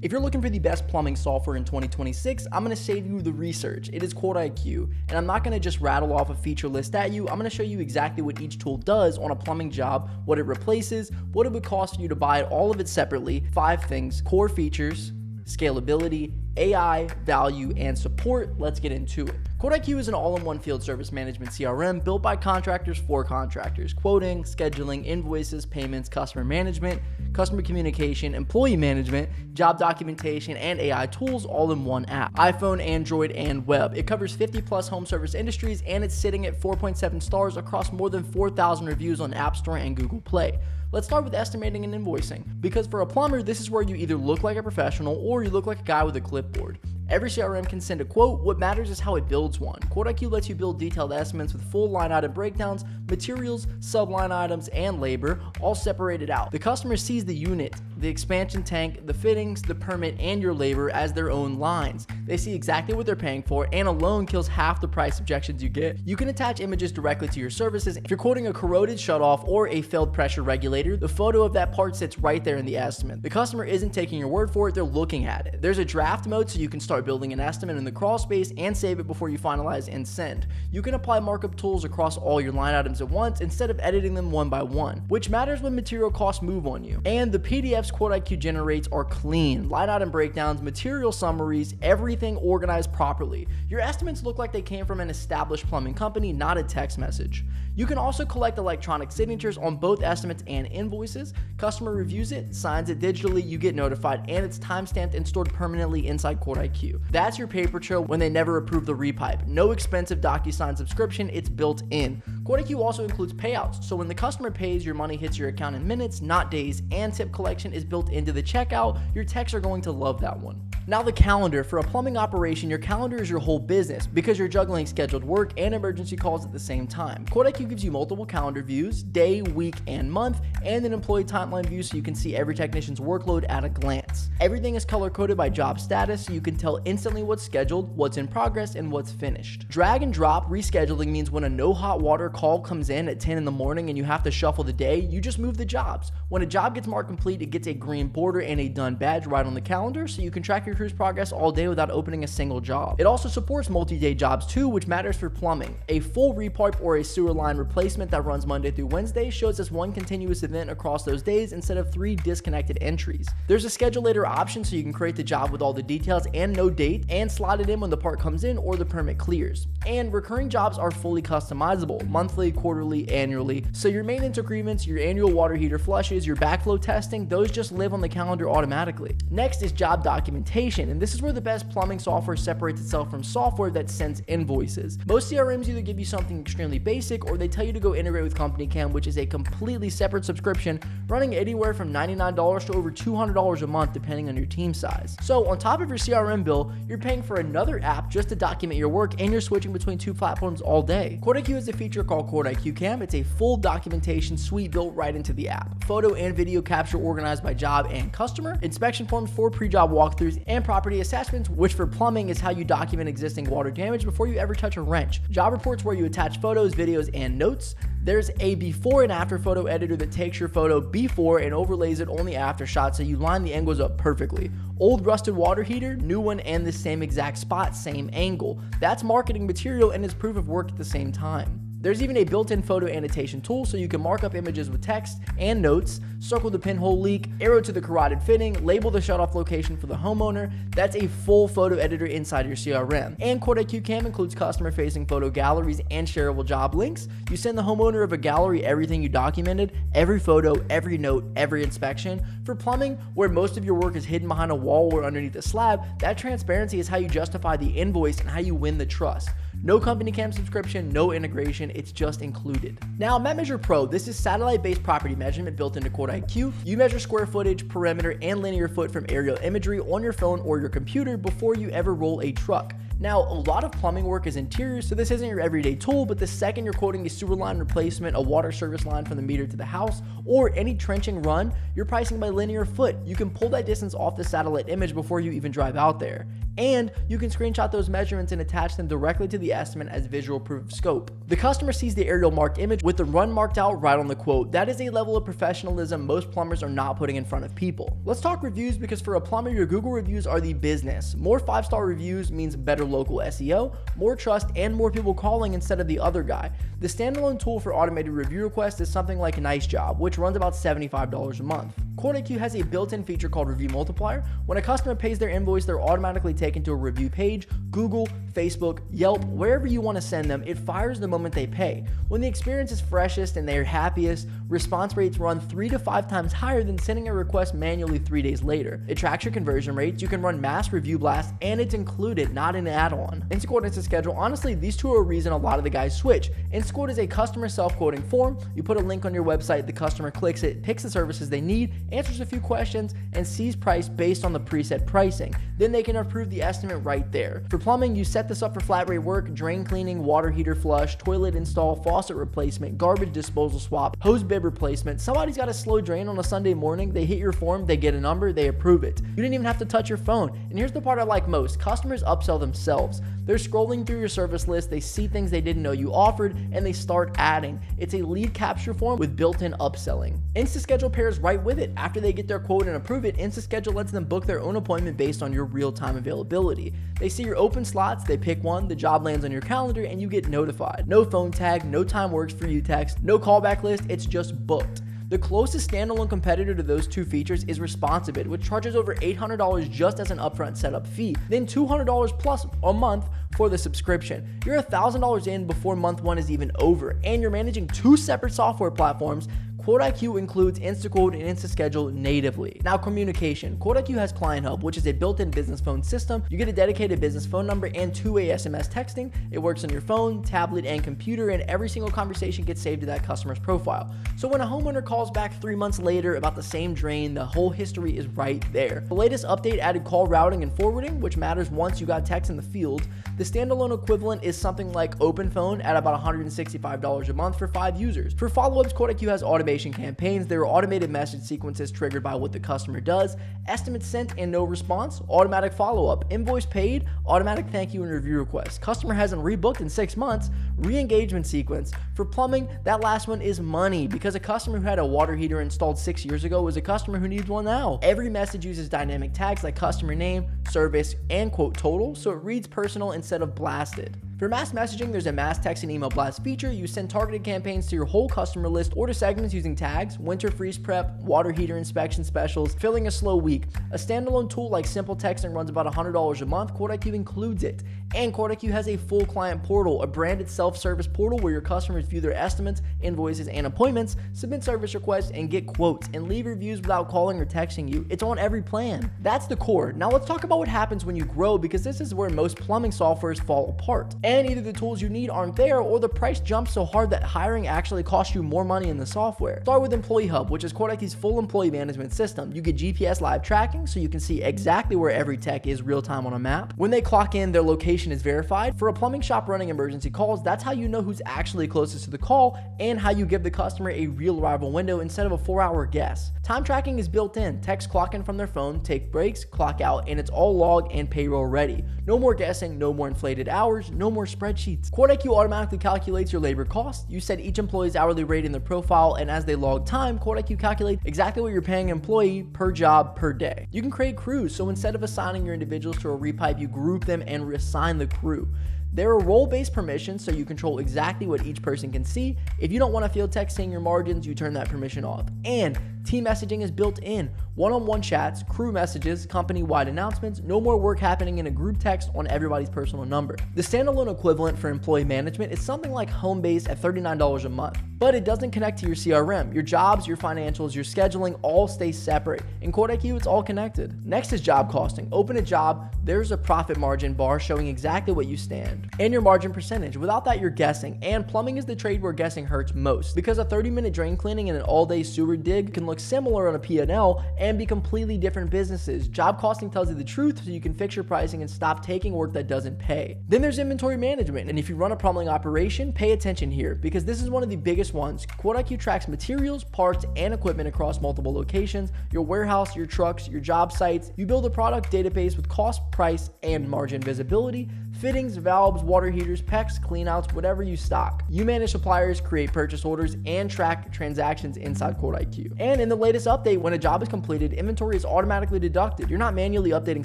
If you're looking for the best plumbing software in 2026, I'm going to save you the research. It is QuoteIQ, and I'm not going to just rattle off a feature list at you. I'm going to show you exactly what each tool does on a plumbing job, what it replaces, what it would cost for you to buy it, all of it separately, 5 things, core features, scalability, AI, value, and support. Let's get into it. QuoteIQ is an all-in-one field service management CRM built by contractors for contractors. Quoting, scheduling, invoices, payments, customer management, customer communication, employee management, job documentation, and AI tools all in one app. iPhone, Android, and web. It covers 50 plus home service industries, and it's sitting at 4.7 stars across more than 4,000 reviews on App Store and Google Play. Let's start with estimating and invoicing, because for a plumber, this is where you either look like a professional or you look like a guy with a clipboard. Every CRM can send a quote. What matters is how it builds one. QuoteIQ lets you build detailed estimates with full line item breakdowns, materials, subline items, and labor, all separated out. The customer sees the unit, the expansion tank, the fittings, the permit, and your labor as their own lines. They see exactly what they're paying for, and alone kills half the price objections you get. You can attach images directly to your services. If you're quoting a corroded shutoff or a failed pressure regulator, the photo of that part sits right there in the estimate. The customer isn't taking your word for it, they're looking at it. There's a draft mode so you can start building an estimate in the crawl space and save it before you finalize and send. You can apply markup tools across all your line items at once instead of editing them one by one, which matters when material costs move on you. And the PDFs QuoteIQ generates are clean. Line item breakdowns, material summaries, everything organized properly. Your estimates look like they came from an established plumbing company, not a text message. You can also collect electronic signatures on both estimates and invoices. Customer reviews it, signs it digitally, you get notified, and it's timestamped and stored permanently inside QuoteIQ. That's your paper trail when they never approve the repipe. No expensive DocuSign subscription, it's built in. QuoteIQ also includes payouts, so when the customer pays, your money hits your account in minutes, not days, and tip collection is built into the checkout. Your techs are going to love that one. Now the calendar. For a plumbing operation, your calendar is your whole business because you're juggling scheduled work and emergency calls at the same time. QuoteIQ gives you multiple calendar views, day, week, and month, and an employee timeline view so you can see every technician's workload at a glance. Everything is color-coded by job status so you can tell instantly what's scheduled, what's in progress, and what's finished. Drag and drop rescheduling means when a no hot water call comes in at 10 in the morning and you have to shuffle the day, you just move the jobs. When a job gets marked complete, it gets a green border and a done badge right on the calendar so you can track your crew's progress all day without opening a single job. It also supports multi-day jobs too, which matters for plumbing. A full repipe or a sewer line replacement that runs Monday through Wednesday shows us one continuous event across those days instead of 3 disconnected entries. There's a schedule later option so you can create the job with all the details and no date and slot it in when the part comes in or the permit clears. And recurring jobs are fully customizable, monthly, quarterly, annually. So your maintenance agreements, your annual water heater flushes, your backflow testing, those just live on the calendar automatically. Next is job documentation, and this is where the best plumbing software separates itself from software that sends invoices. Most CRMs either give you something extremely basic or they tell you to go integrate with CompanyCam, which is a completely separate subscription running anywhere from $99 to over $200 a month depending on your team size. So on top of your CRM bill, you're paying for another app just to document your work and you're switching between 2 platforms all day. QuoteIQ has a feature called QuoteIQ Cam. It's a full documentation suite built right into the app. Photo and video capture organized by job and customer, inspection forms for pre-job walkthroughs, and property assessments, which for plumbing is how you document existing water damage before you ever touch a wrench. Job reports where you attach photos, videos, and notes. There's a before and after photo editor that takes your photo before and overlays it on the after shot so you line the angles up perfectly. Old rusted water heater, new one, and the same exact spot, same angle. That's marketing material and is proof of work at the same time. There's even a built-in photo annotation tool so you can mark up images with text and notes, circle the pinhole leak, arrow to the carotid fitting, label the shutoff location for the homeowner. That's a full photo editor inside your CRM. And QuoteIQ Cam includes customer-facing photo galleries and shareable job links. You send the homeowner of a gallery everything you documented, every photo, every note, every inspection. For plumbing, where most of your work is hidden behind a wall or underneath a slab, that transparency is how you justify the invoice and how you win the trust. No CompanyCam subscription, no integration, it's just included. Now, MapMeasure Pro, this is satellite-based property measurement built into QuoteIQ. You measure square footage, perimeter, and linear foot from aerial imagery on your phone or your computer before you ever roll a truck. Now, a lot of plumbing work is interior, so this isn't your everyday tool, but the second you're quoting a sewer line replacement, a water service line from the meter to the house, or any trenching run, you're pricing by linear foot. You can pull that distance off the satellite image before you even drive out there. And you can screenshot those measurements and attach them directly to the estimate as visual proof of scope. The customer sees the aerial marked image with the run marked out right on the quote. That is a level of professionalism most plumbers are not putting in front of people. Let's talk reviews, because for a plumber, your Google reviews are the business. More 5-star reviews means better local SEO, more trust, and more people calling instead of the other guy. The standalone tool for automated review requests is something like Nice Job, which runs about $75 a month. QuoteIQ has a built-in feature called Review Multiplier. When a customer pays their invoice, they're automatically taken to a review page. Google, Facebook, Yelp, wherever you want to send them, it fires the moment they pay. When the experience is freshest and they're happiest, response rates run 3 to 5 times higher than sending a request manually 3 days later. It tracks your conversion rates, you can run mass review blasts, and it's included, not an add-on. InstaQuote and InstaSchedule, honestly, these two are a reason a lot of the guys switch. InstaQuote is a customer self-quoting form. You put a link on your website, the customer clicks it, picks the services they need, answers a few questions, and sees price based on the preset pricing. Then they can approve the estimate right there. For plumbing, you set this up for flat rate work, drain cleaning, water heater flush, toilet install, faucet replacement, garbage disposal swap, hose bib replacement. Somebody's got a slow drain on a Sunday morning, they hit your form, they get a number, they approve it. You didn't even have to touch your phone. And here's the part I like most. Customers upsell themselves. They're scrolling through your service list, they see things they didn't know you offered, and they start adding. It's a lead capture form with built-in upselling. InstaSchedule pairs right with it. After they get their quote and approve it, InstaSchedule lets them book their own appointment based on your real-time availability. They see your open slots, they pick one, the job lands on your calendar, and you get notified. No phone tag, no time works for you text, no callback list, it's just booked. The closest standalone competitor to those two features is Responsibid, which charges over $800 just as an upfront setup fee, then $200 plus a month for the subscription. You're $1,000 in before month 1 is even over, and you're managing 2 separate software platforms. QuoteIQ includes InstaQuote and InstaSchedule natively. Now, communication. QuoteIQ has Client Hub, which is a built-in business phone system. You get a dedicated business phone number and two-way SMS texting. It works on your phone, tablet, and computer, and every single conversation gets saved to that customer's profile. So when a homeowner calls back 3 months later about the same drain, the whole history is right there. The latest update added call routing and forwarding, which matters once you got text in the field. The standalone equivalent is something like OpenPhone at about $165 a month for 5 users. For follow-ups, QuoteIQ has automation campaigns. There are automated message sequences triggered by what the customer does, estimates sent and no response, automatic follow-up, invoice paid, automatic thank you and review request. Customer hasn't rebooked in 6 months, re-engagement sequence. For plumbing, that last one is money, because a customer who had a water heater installed 6 years ago is a customer who needs one now. Every message uses dynamic tags like customer name, service, and quote total, so it reads personal instead of blasted. For mass messaging, there's a mass text and email blast feature. You send targeted campaigns to your whole customer list or to segments using tags, winter freeze prep, water heater inspection specials, filling a slow week. A standalone tool like Simple Texting runs about $100 a month. QuoteIQ includes it. And QuoteIQ has a full client portal, a branded self-service portal where your customers view their estimates, invoices, and appointments, submit service requests, and get quotes, and leave reviews without calling or texting you. It's on every plan. That's the core. Now let's talk about what happens when you grow, because this is where most plumbing softwares fall apart. And either the tools you need aren't there, or the price jumps so hard that hiring actually costs you more money in the software. Start with Employee Hub, which is QuoteIQ's full employee management system. You get GPS live tracking, so you can see exactly where every tech is real time on a map. When they clock in, their location is verified. For a plumbing shop running emergency calls, that's how you know who's actually closest to the call, and how you give the customer a real arrival window instead of a 4-hour guess. Time tracking is built in. Techs clock in from their phone, take breaks, clock out, and it's all log and payroll ready. No more guessing, no more inflated hours, no more spreadsheets. QuoteIQ automatically calculates your labor cost. You set each employee's hourly rate in their profile, and as they log time, QuoteIQ calculates exactly what you're paying an employee per job per day. You can create crews, so instead of assigning your individuals to a repipe, you group them and reassign the crew. There are role-based permissions, so you control exactly what each person can see. If you don't want a field tech seeing your margins, you turn that permission off. And team messaging is built in. One-on-one chats, crew messages, company-wide announcements, no more work happening in a group text on everybody's personal number. The standalone equivalent for employee management is something like Homebase at $39 a month, but it doesn't connect to your CRM. Your jobs, your financials, your scheduling all stay separate. In QuoteIQ, it's all connected. Next is job costing. Open a job, there's a profit margin bar showing exactly what you stand, and your margin percentage. Without that, you're guessing, and plumbing is the trade where guessing hurts most, because a 30-minute drain cleaning and an all-day sewer dig can look similar on a P&L and be completely different businesses. Job costing tells you the truth so you can fix your pricing and stop taking work that doesn't pay. Then there's inventory management, and if you run a plumbing operation, pay attention here because this is one of the biggest ones. QuoteIQ tracks materials, parts, and equipment across multiple locations, your warehouse, your trucks, your job sites. You build a product database with cost, price, and margin visibility, fittings, valves, water heaters, PEX, cleanouts, whatever you stock. You manage suppliers, create purchase orders, and track transactions inside QuoteIQ. And in the latest update, when a job is completed, inventory is automatically deducted. You're not manually updating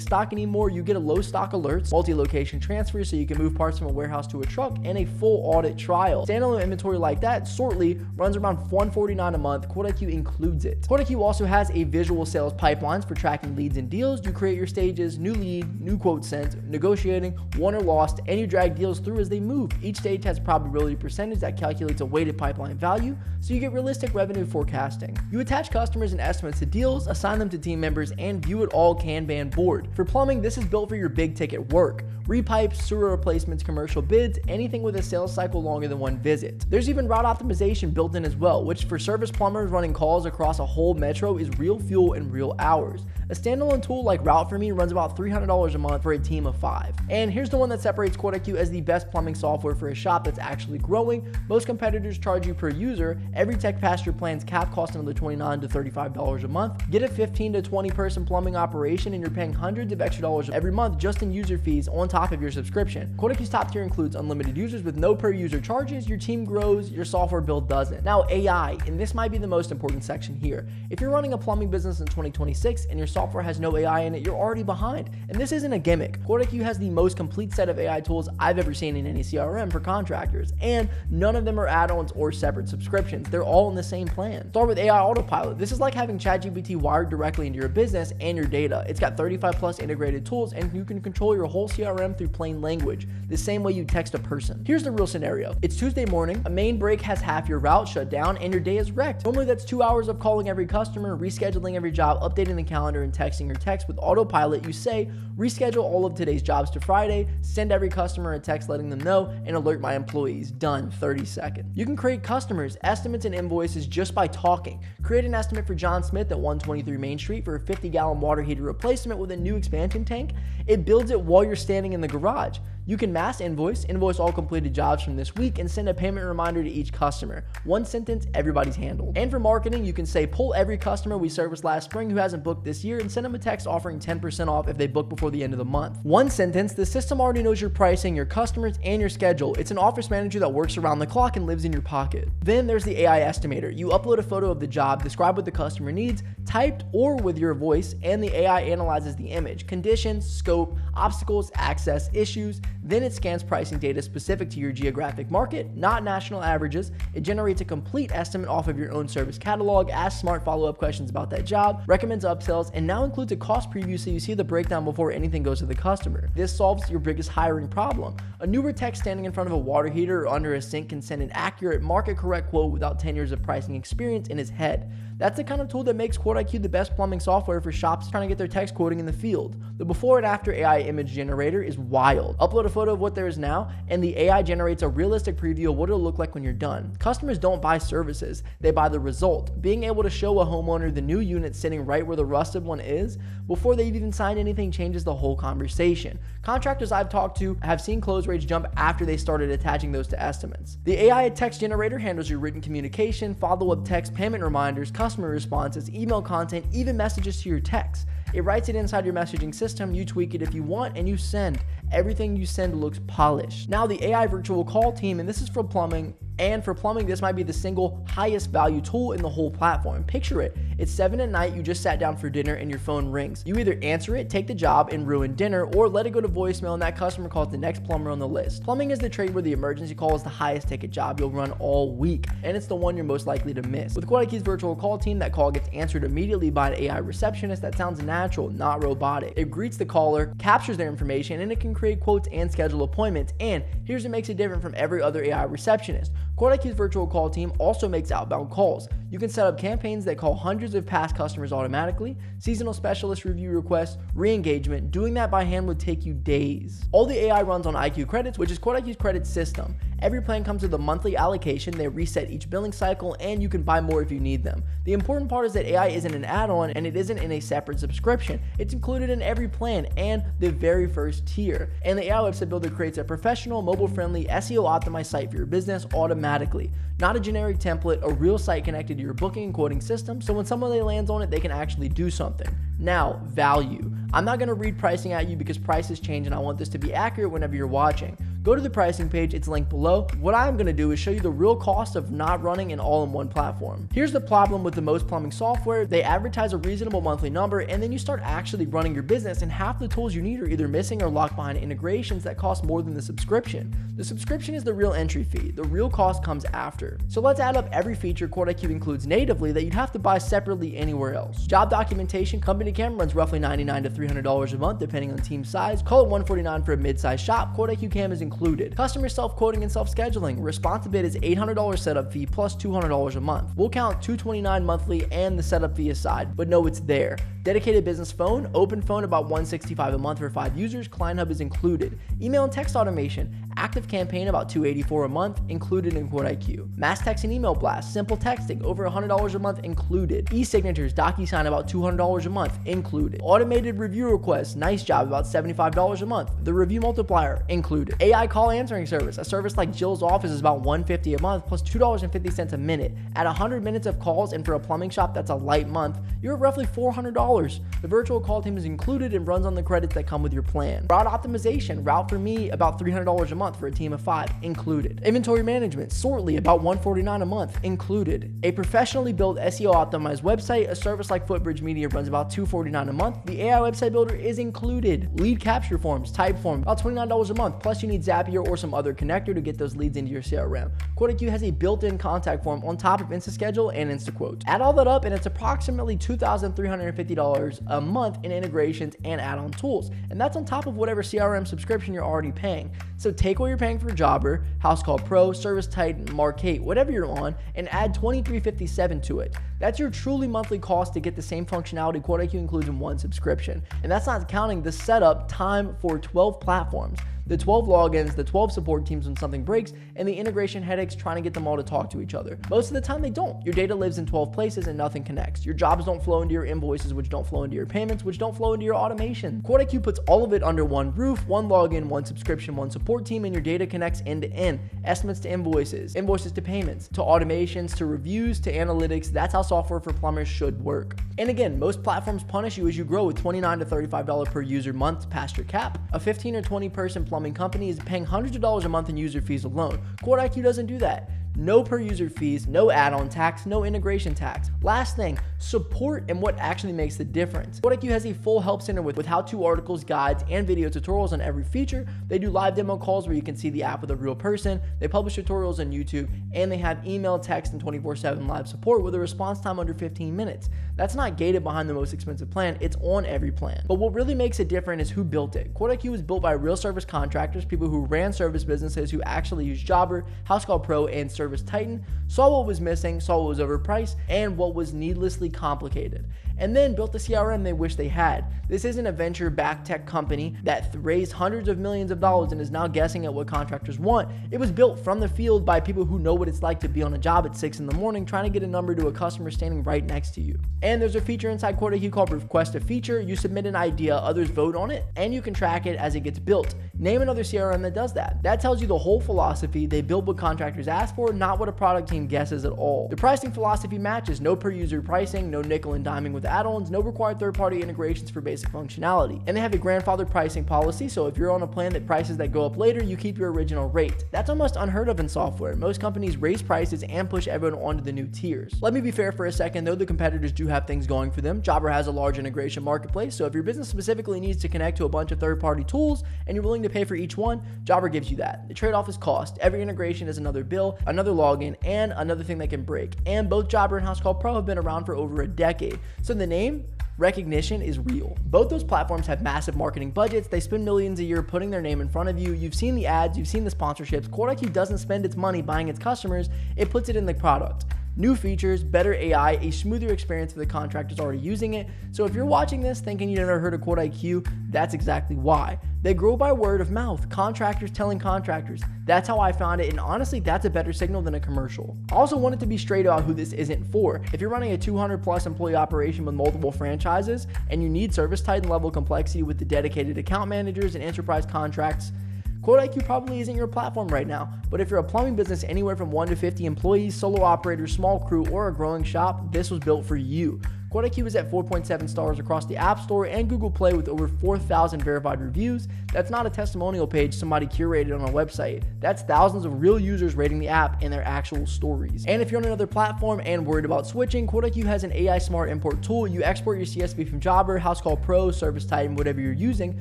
stock anymore. You get a low stock alerts, multi-location transfers so you can move parts from a warehouse to a truck, and a full audit trial. Standalone inventory like that, Sortly, runs around $149 a month. QuoteIQ includes it. QuoteIQ also has a visual sales pipelines for tracking leads and deals. You create your stages, new lead, new quote sent, negotiating, won or lost, and you drag deals through as they move. Each stage has probability percentage that calculates a weighted pipeline value, so you get realistic revenue forecasting. You attach customers and estimates to deals, assign them to team members, and view it all Kanban board. For plumbing, this is built for your big ticket work. Repipes, sewer replacements, commercial bids, anything with a sales cycle longer than one visit. There's even route optimization built in as well, which for service plumbers running calls across a whole metro is real fuel and real hours. A standalone tool like Route For Me runs about $300 a month for a team of 5. And here's the one that separates QuoteIQ as the best plumbing software for a shop that's actually growing. Most competitors charge you per user. Every tech pass your plans cap costs another $29 to $35 a month. Get a 15 to 20 person plumbing operation and you're paying hundreds of extra dollars every month just in user fees on top of your subscription. QuoteIQ's top tier includes unlimited users with no per user charges. Your team grows, your software build doesn't. Now AI, and this might be the most important section here. If you're running a plumbing business in 2026 and your software has no AI in it, you're already behind. And this isn't a gimmick. QuoteIQ has the most complete set of AI tools I've ever seen in any CRM for contractors, and none of them are add-ons or separate subscriptions. They're all in the same plan. Start with AI Autopilot. This is like having ChatGPT wired directly into your business and your data. It's got 35 plus integrated tools, and you can control your whole CRM through plain language, the same way you text a person. Here's the real scenario. It's Tuesday morning, a main break has half your route shut down, and your day is wrecked. Normally that's 2 hours of calling every customer, rescheduling every job, updating the calendar, and texting your text. With Autopilot, you say, reschedule all of today's jobs to Friday, send every customer a text letting them know, and alert my employees. Done. 30 seconds. You can create customers, estimates, and invoices just by talking. Create an estimate for John Smith at 123 Main Street for a 50-gallon water heater replacement with a new expansion tank. It builds it while you're standing in the garage. You can mass invoice all completed jobs from this week, and send a payment reminder to each customer. One sentence, everybody's handled. And for marketing, you can say, pull every customer we serviced last spring who hasn't booked this year and send them a text offering 10% off if they book before the end of the month. One sentence, the system already knows your pricing, your customers, and your schedule. It's an office manager that works around the clock and lives in your pocket. Then there's the AI estimator. You upload a photo of the job, describe what the customer needs, typed or with your voice, and the AI analyzes the image, conditions, scope, obstacles, access, issues. Then it scans pricing data specific to your geographic market, not national averages. It generates a complete estimate off of your own service catalog, asks smart follow-up questions about that job, recommends upsells, and now includes a cost preview so you see the breakdown before anything goes to the customer. This solves your biggest hiring problem. A newer tech standing in front of a water heater or under a sink can send an accurate, market-correct quote without 10 years of pricing experience in his head. That's the kind of tool that makes QuoteIQ the best plumbing software for shops trying to get their text quoting in the field. The before and after AI image generator is wild. Upload a photo of what there is now, and the AI generates a realistic preview of what it'll look like when you're done. Customers don't buy services, they buy the result. Being able to show a homeowner the new unit sitting right where the rusted one is before they've even signed anything changes the whole conversation. Contractors I've talked to have seen close rates jump after they started attaching those to estimates. The AI text generator handles your written communication, follow-up text, payment reminders, customer responses, email content, even messages to your text. It writes it inside your messaging system, you tweak it if you want, and you send. Everything you send looks polished. Now the AI virtual call team, and this is for plumbing, and for plumbing, this might be the single highest value tool in the whole platform. Picture it. It's 7 at night, you just sat down for dinner and your phone rings. You either answer it, take the job, and ruin dinner, or let it go to voicemail and that customer calls the next plumber on the list. Plumbing is the trade where the emergency call is the highest ticket job you'll run all week, and it's the one you're most likely to miss. With QuoteIQ's virtual call team, that call gets answered immediately by an AI receptionist that sounds natural, not robotic. It greets the caller, captures their information, and it can create quotes and schedule appointments. And here's what makes it different from every other AI receptionist. QuoteIQ's virtual call team also makes outbound calls. You can set up campaigns that call hundreds of past customers automatically, seasonal specialist review requests, re-engagement. Doing that by hand would take you days. All the AI runs on IQ credits, which is QuoteIQ's credit system. Every plan comes with a monthly allocation. They reset each billing cycle, and you can buy more if you need them. The important part is that AI isn't an add-on, and it isn't in a separate subscription. It's included in every plan and the very first tier. And the AI website builder creates a professional, mobile-friendly, SEO-optimized site for your business automatically. Not a generic template, a real site connected to your booking and quoting system, so when somebody lands on it, they can actually do something. Now, value. I'm not going to read pricing at you because prices change and I want this to be accurate whenever you're watching. Go to the pricing page, it's linked below. What I'm going to do is show you the real cost of not running an all-in-one platform. Here's the problem with the most plumbing software. They advertise a reasonable monthly number, and then you start actually running your business, and half the tools you need are either missing or locked behind integrations that cost more than the subscription. The subscription is the real entry fee. The real cost comes after. So let's add up every feature QuoteIQ includes natively that you'd have to buy separately anywhere else. Job documentation, company cam runs roughly $99 to $300 a month depending on team size. Call it $149 for a mid-size shop. QuoteIQ Cam is included. Customer self-quoting and self-scheduling. Responsibid is $800 setup fee plus $200 a month. We'll count $229 monthly and the setup fee aside, but know it's there. Dedicated business phone, open phone about $165 a month for 5 users. Client Hub is included. Email and text automation. Active campaign about $284 a month, included in QuoteIQ. Mass text and email blast, simple texting, over $100 a month included. E-signatures, DocuSign about $200 a month, included. Automated review requests, nice job, about $75 a month. The review multiplier, included. AI call answering service, a service like Jill's Office is about $150 a month plus $2.50 a minute. At 100 minutes of calls, and for a plumbing shop that's a light month, you're at roughly $400. The virtual call team is included and runs on the credits that come with your plan. Route optimization, Route for Me, about $300 a month for a team of 5, included. Inventory management, Sortly, about $149 a month, included. A professionally built SEO optimized website, a service like Footbridge Media runs about $249 a month. The AI website builder is included. Lead capture forms, Typeform, about $29 a month, plus you need Zapier or some other connector to get those leads into your CRM. QuoteIQ has a built-in contact form on top of InstaSchedule and InstaQuote. Add all that up and it's approximately $2,350 a month in integrations and add-on tools. And that's on top of whatever CRM subscription you're already paying. So take what you're paying for Jobber, Housecall Pro, Service Titan, Mark8, whatever you're on, and add $23.57 to it. That's your truly monthly cost to get the same functionality QuoteIQ includes in one subscription. And that's not counting the setup time for 12 platforms, the 12 logins, the 12 support teams when something breaks, and the integration headaches trying to get them all to talk to each other. Most of the time they don't. Your data lives in 12 places and nothing connects. Your jobs don't flow into your invoices, which don't flow into your payments, which don't flow into your automation. QuoteIQ puts all of it under one roof, one login, one subscription, one support team, and your data connects end to end. Estimates to invoices, invoices to payments, to automations, to reviews, to analytics. That's how software for plumbers should work. And again, most platforms punish you as you grow with $29 to $35 per user month past your cap. A 15 or 20 person plumbing company is paying hundreds of dollars a month in user fees alone. QuoteIQ doesn't do that. No per user fees, no add-on tax, no integration tax. Last thing, support and what actually makes the difference. QuoteIQ has a full help center with how-to articles, guides, and video tutorials on every feature. They do live demo calls where you can see the app with a real person. They publish tutorials on YouTube, and they have email, text, and 24/7 live support with a response time under 15 minutes. That's not gated behind the most expensive plan, it's on every plan. But what really makes it different is who built it. QuoteIQ was built by real service contractors, people who ran service businesses who actually use Jobber, Housecall Pro, and Service Titan, saw what was missing, saw what was overpriced, and what was needlessly complicated, and then built the CRM they wish they had. This isn't a venture-backed tech company that raised hundreds of millions of dollars and is now guessing at what contractors want. It was built from the field by people who know what it's like to be on a job at 6 in the morning trying to get a number to a customer standing right next to you. And there's a feature inside QuoteIQ called Request a Feature. You submit an idea, others vote on it, and you can track it as it gets built. Name another CRM that does that. That tells you the whole philosophy. They build what contractors ask for, not what a product team guesses at all. The pricing philosophy matches. No per user pricing, no nickel and diming with add-ons, no required third-party integrations for basic functionality. And they have a grandfather pricing policy, so if you're on a plan that prices that go up later, you keep your original rate. That's almost unheard of in software. Most companies raise prices and push everyone onto the new tiers. Let me be fair for a second, though the competitors do have things going for them. Jobber has a large integration marketplace, so if your business specifically needs to connect to a bunch of third-party tools and you're willing to pay for each one, Jobber gives you that. The trade-off is cost. Every integration is another bill, another login, and another thing that can break. And both Jobber and Housecall Pro have been around for over a decade. So the name, recognition is real. Both those platforms have massive marketing budgets. They spend millions a year putting their name in front of you. You've seen the ads, you've seen the sponsorships. QuoteIQ doesn't spend its money buying its customers, it puts it in the product. New features, better AI, a smoother experience for the contractors already using it. So if you're watching this thinking you never heard of QuoteIQ, that's exactly why. They grow by word of mouth, contractors telling contractors. That's how I found it, and honestly, that's a better signal than a commercial. I also wanted to be straight about who this isn't for. If you're running a 200 plus employee operation with multiple franchises, and you need service titan level complexity with the dedicated account managers and enterprise contracts, QuoteIQ probably isn't your platform right now, but if you're a plumbing business anywhere from 1 to 50 employees, solo operators, small crew, or a growing shop, this was built for you. QuoteIQ is at 4.7 stars across the App Store and Google Play with over 4,000 verified reviews. That's not a testimonial page somebody curated on a website. That's thousands of real users rating the app and their actual stories. And if you're on another platform and worried about switching, QuoteIQ has an AI smart import tool. You export your CSV from Jobber, House Call Pro, Service Titan, whatever you're using,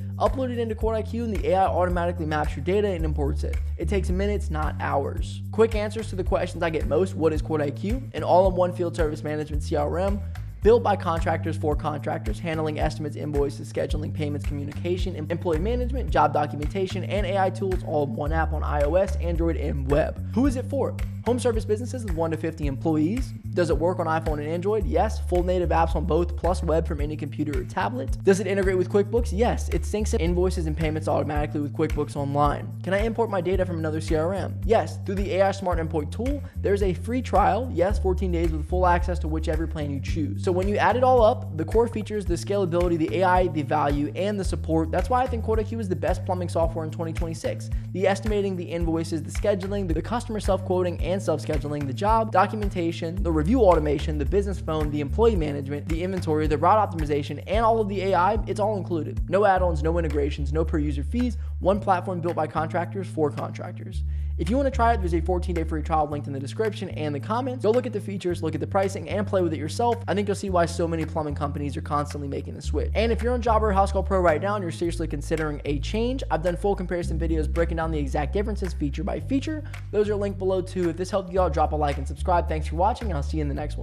upload it into QuoteIQ, and the AI automatically maps your data and imports it. It takes minutes, not hours. Quick answers to the questions I get most: what is QuoteIQ? An all-in-one field service management CRM. Built by contractors for contractors, handling estimates, invoices, scheduling, payments, communication, employee management, job documentation, and AI tools all in one app on iOS, Android, and web. Who is it for? Home service businesses with 1 to 50 employees. Does it work on iPhone and Android? Yes. Full native apps on both, plus web from any computer or tablet. Does it integrate with QuickBooks? Yes. It syncs invoices and payments automatically with QuickBooks Online. Can I import my data from another CRM? Yes. Through the AI Smart Import tool, there's a free trial. Yes, 14 days with full access to whichever plan you choose. So when you add it all up, the core features, the scalability, the AI, the value, and the support, that's why I think QuoteIQ is the best plumbing software in 2026. The estimating, the invoices, the scheduling, the customer self-quoting and self-scheduling, the job documentation, the review automation, the business phone, the employee management, the inventory, the route optimization, and all of the AI, it's all included. No add-ons, no integrations, no per user fees, one platform built by contractors for contractors. If you want to try it, there's a 14-day free trial linked in the description and the comments. Go look at the features, look at the pricing, and play with it yourself. I think you'll see why so many plumbing companies are constantly making the switch. And if you're on Jobber or House Call Pro right now and you're seriously considering a change, I've done full comparison videos breaking down the exact differences feature by feature. Those are linked below too. If this helped you out, drop a like and subscribe. Thanks for watching, and I'll see you in the next one.